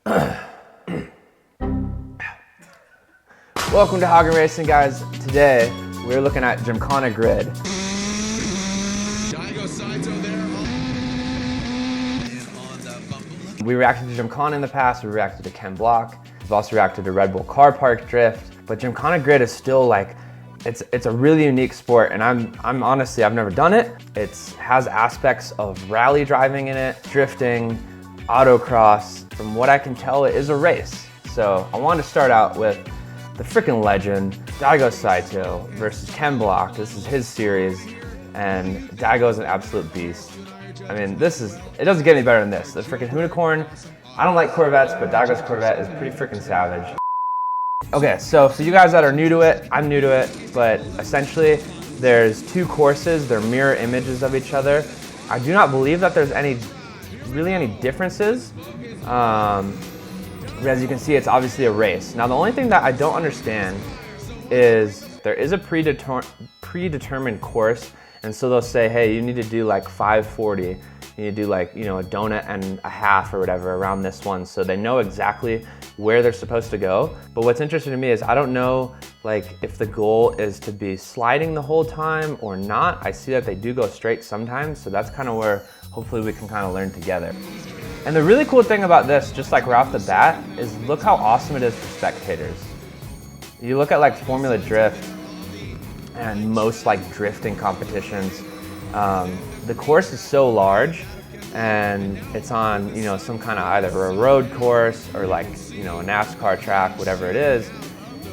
Welcome to Haugen Racing, guys. Today, we're looking at Gymkhana Grid. DAIGO, SAITO there. We reacted to Gymkhana in the past, we reacted to Ken Block. We've also reacted to Red Bull Car Park Drift. But Gymkhana Grid is still like, it's a really unique sport, and I'm honestly, I've never done it. It has aspects of rally driving in it, drifting, autocross. From what I can tell, it is a race. So I wanted to start out with the freaking legend, DAIGO SAITO versus Ken Block. This is his series, and DAIGO is an absolute beast. I mean, it doesn't get any better than this. The freaking unicorn. I don't like Corvettes, but DAIGO's Corvette is pretty freaking savage. Okay, so for you guys that are new to it, I'm new to it, but essentially there's two courses. They're mirror images of each other. I do not believe that there's really any differences. As you can see, it's obviously a race. Now, the only thing that I don't understand is there is a predetermined course, and so they'll say, hey, you need to do like 540. You need to do like, a donut and a half or whatever around this one, so they know exactly where they're supposed to go. But what's interesting to me is I don't know like if the goal is to be sliding the whole time or not. I see that they do go straight sometimes, so that's kind of where hopefully we can kind of learn together. And the really cool thing about this, just like right off the bat, is look how awesome it is for spectators. You look at like Formula Drift and most like drifting competitions, the course is so large and it's on, some kind of either a road course or like, a NASCAR track, whatever it is.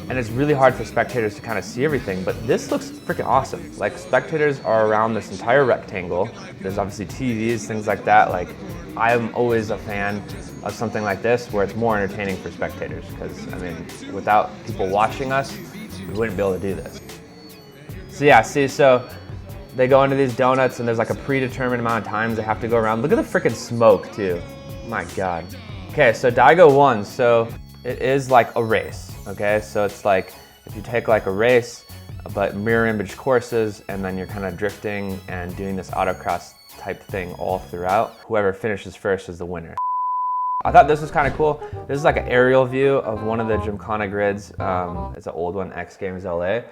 And it's really hard for spectators to kind of see everything, but this looks freaking awesome. Like, spectators are around this entire rectangle. There's obviously TVs, things like that. Like, I am always a fan of something like this where it's more entertaining for spectators, because, I mean, without people watching us, we wouldn't be able to do this. So yeah, see, so they go into these donuts and there's like a predetermined amount of times they have to go around. Look at the freaking smoke too. My God. Okay, so DAIGO won, so it is like a race. Okay, so it's like if you take like a race, but mirror image courses, and then you're kind of drifting and doing this autocross type thing all throughout. Whoever finishes first is the winner. I thought this was kind of cool. This is like an aerial view of one of the Gymkhana Grids. It's an old one, X Games LA.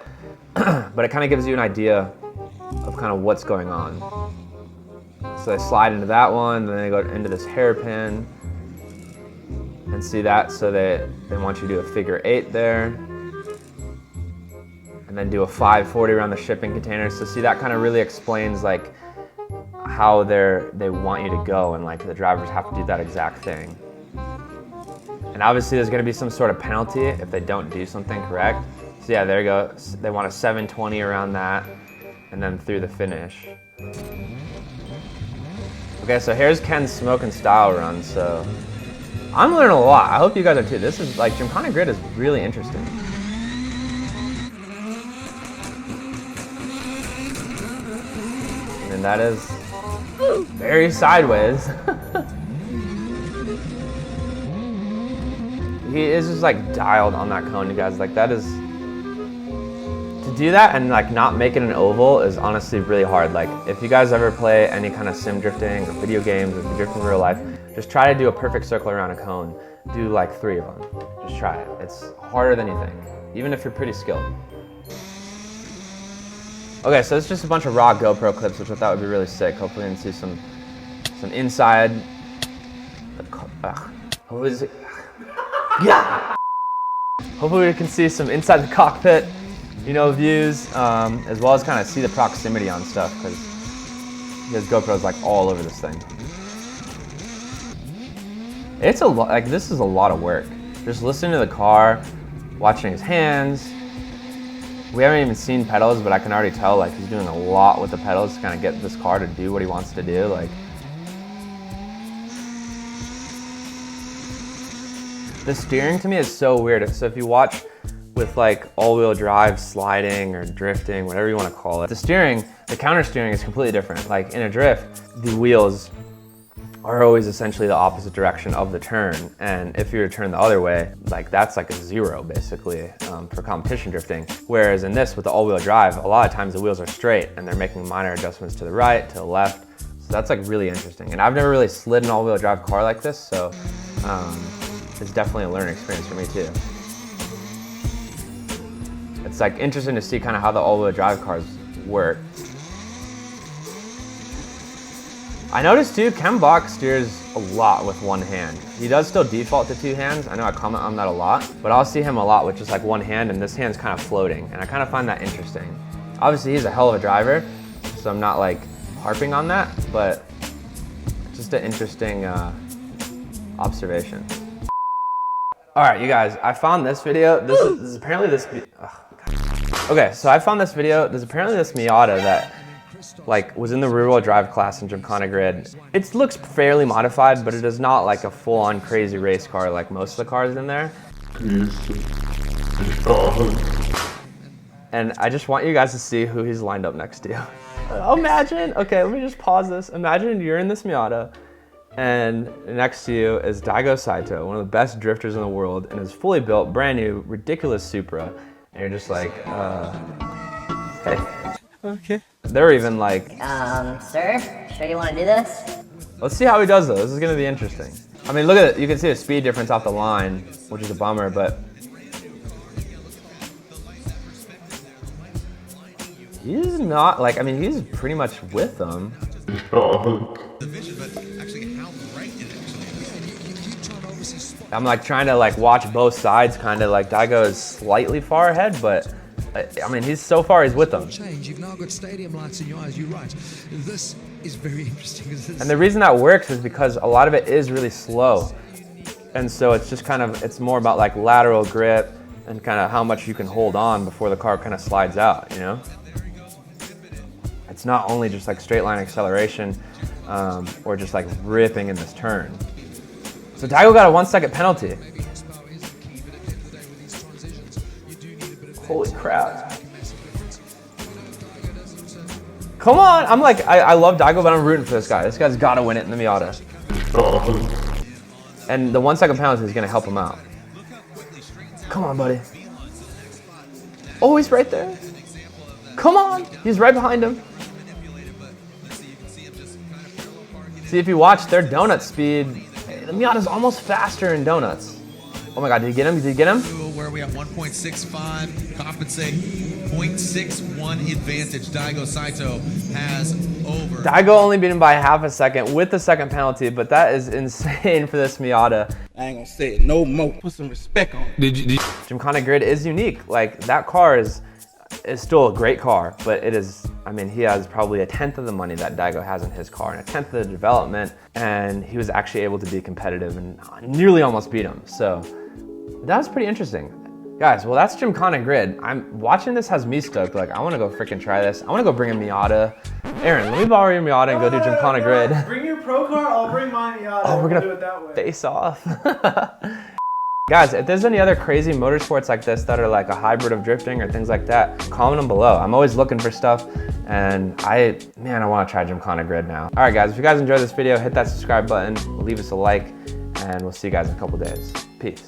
But it kind of gives you an idea of kind of what's going on. So they slide into that one, then they go into this hairpin. And see that, so they want you to do a figure 8 there. And then do a 540 around the shipping container. So see, that kind of really explains like how they want you to go, and like the drivers have to do that exact thing. And obviously there's gonna be some sort of penalty if they don't do something correct. So yeah, there you go. They want a 720 around that, and then through the finish. Okay, so here's Ken's smoke and style run, so. I'm learning a lot. I hope you guys are too. This is like, Gymkhana Grid is really interesting. And that is very sideways. He is just like dialed on that cone, you guys. Like, that is, to do that and like not make it an oval is honestly really hard. Like, if you guys ever play any kind of sim drifting or video games, or if you drift in real life, just try to do a perfect circle around a cone. Do like 3 of them. Just try it. It's harder than you think, even if you're pretty skilled. Okay, so it's just a bunch of raw GoPro clips, which I thought would be really sick. Hopefully we can see some inside. Yeah. Hopefully we can see some inside the cockpit, views, as well as kind of see the proximity on stuff, because GoPro's like all over this thing. It's a lot, like, this is a lot of work. Just listening to the car, watching his hands. We haven't even seen pedals, but I can already tell like he's doing a lot with the pedals to kind of get this car to do what he wants to do. Like, the steering to me is so weird. So if you watch with like all-wheel drive, sliding or drifting, whatever you want to call it, the counter steering is completely different. Like in a drift, the wheels are always essentially the opposite direction of the turn. And if you were to turn the other way, like that's like a 0 basically for competition drifting. Whereas in this with the all-wheel drive, a lot of times the wheels are straight and they're making minor adjustments to the right, to the left. So that's like really interesting. And I've never really slid an all-wheel drive car like this, so is definitely a learning experience for me too. It's like interesting to see kind of how the all-wheel drive cars work. I noticed too, Ken Block steers a lot with one hand. He does still default to two hands. I know I comment on that a lot, but I'll see him a lot with just like one hand, and this hand's kind of floating, and I kind of find that interesting. Obviously he's a hell of a driver, so I'm not like harping on that, but just an interesting observation. All right, you guys, I found this video. This is apparently this, okay, so I found this video. There's apparently this Miata that like was in the rear-wheel drive class in Gymkhana Grid. It looks fairly modified, but it is not like a full-on crazy race car like most of the cars in there. And I just want you guys to see who he's lined up next to. Imagine, okay, let me just pause this. Imagine you're in this Miata, and next to you is DAIGO SAITO, one of the best drifters in the world, and is fully built, brand new, ridiculous Supra. And you're just like, hey. Okay. They're even like, sir, sure you want to do this? Let's see how he does though. This is gonna be interesting. I mean, look at it. You can see a speed difference off the line, which is a bummer, but he's not like, I mean, he's pretty much with them. I'm like trying to like watch both sides, kind of like DAIGO is slightly far ahead, but I mean, he's so far, he's with them. You've now got stadium lights in your eyes. You're right. This is very interesting. And the reason that works is because a lot of it is really slow. And so it's just kind of, it's more about like lateral grip and kind of how much you can hold on before the car kind of slides out, you know? It's not only just like straight line acceleration or just like ripping in this turn. So DAIGO got a 1 second penalty. Holy crap. Come on, I'm like, I love DAIGO, but I'm rooting for this guy. This guy's gotta win it in the Miata. And the 1 second penalty is gonna help him out. Come on, buddy. Oh, he's right there. Come on, he's right behind him. See, if you watch their donut speed, the Miata's almost faster in donuts. Oh my God, did he get him? Did he get him? Where are we at? 1.65, compensate 0.61 advantage. DAIGO SAITO has over. DAIGO only beat him by half a second with the second penalty, but that is insane for this Miata. I ain't gonna say it no more. Put some respect on it. Gymkhana Grid is unique. Like, that car is still a great car, but it is, I mean, he has probably a tenth of the money that DAIGO has in his car and a tenth of the development, and he was actually able to be competitive and nearly almost beat him. So that was pretty interesting. Guys, well, that's Gymkhana Grid. I'm watching this has me stoked. Like, I want to go freaking try this. I want to go bring a Miata. Aaron, let me borrow your Miata and go do Gymkhana Grid. Bring your pro car, I'll bring my Miata. Oh, we're gonna do it that way. face off. Guys, if there's any other crazy motorsports like this that are like a hybrid of drifting or things like that, comment them below. I'm always looking for stuff, and I want to try Gymkhana Grid now. All right, guys, if you guys enjoyed this video, hit that subscribe button, leave us a like, and we'll see you guys in a couple days. Peace.